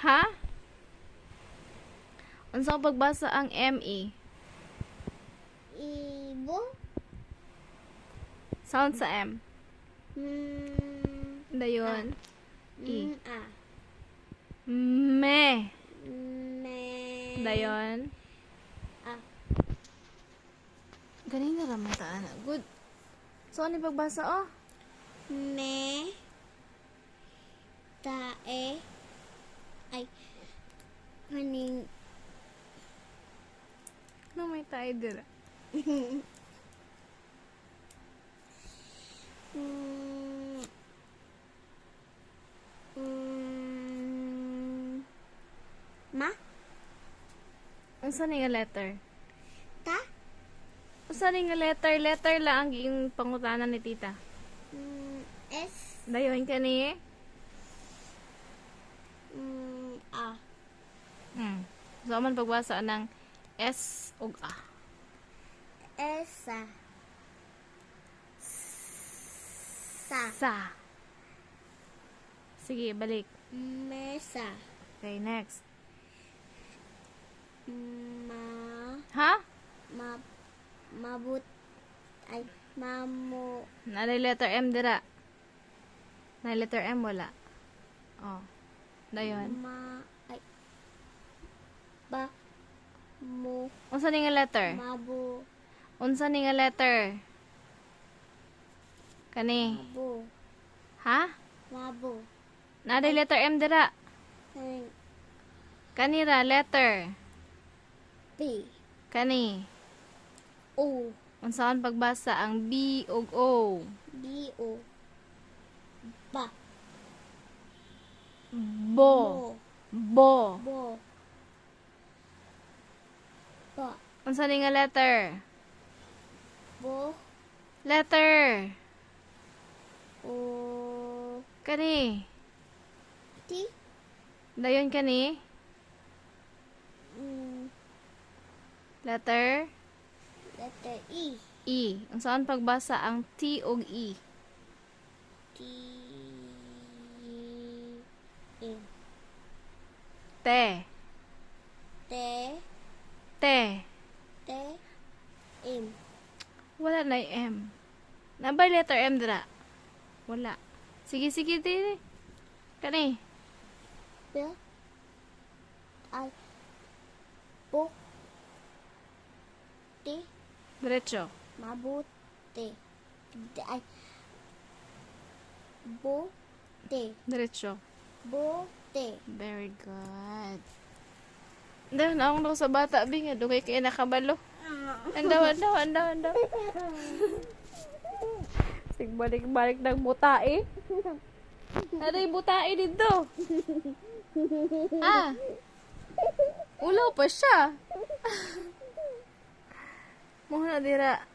Ha? Unsa pagbasa ang ME? Ibo. Sound sa M. Dayon. E. A. Me. Me. Dayon. A. Galing na raman ta, ana. Good. So, ano yung pagbasa, oh? Me. Tae. Ay. Haning. Ano may tayo dira? Mm, mm, Ma. Unsa ni nga letter? Ta. Unsa ni nga letter? Letter lang ang yung pangutanan ni tita. S. Dayon ka ni? A. So, man pagbasa ng S ug A. Esa. Sa. Sa. Sige, balik. Mesa. Okay, next. Ma. Ha? Mabut. Ay. Mamu. Nalay letter M dira. Nalay letter M wala. Oh. Dayon. Ay. Ba. Mu. Unsa ni nga letter? Mabu. Unsa ni nga letter? Kani. Mabu. Ha? Mabu. Nalay letter M dira. Haning. Kanira letter. P. Kani. O. Unsaon pagbasa ang B ug O? B. O. Ba. Bo. Bo. Bo. Ba. Unsa ni nga letter? Bo. Letter. O. Kani. T. Dayon kani. Letter Letter E. E. Unsaon pagbasa ang T ug E? T. E. Te. T. Te. T. M. Wala na yung M. Nabay letter M dira? Wala. Sige, sige, dire. Kani. B. I. Bo. T. Diretso. Mabuti. Ay. Bo. T. Diretso. Bo. T. Very good. Daw, naong daw sa bata, Bing. Dugay kayo nakabalo. Andaw. Sigbalik-balik ng butai. Ano yung butai dito? Ah. Ulaw pa siya. Muna dira.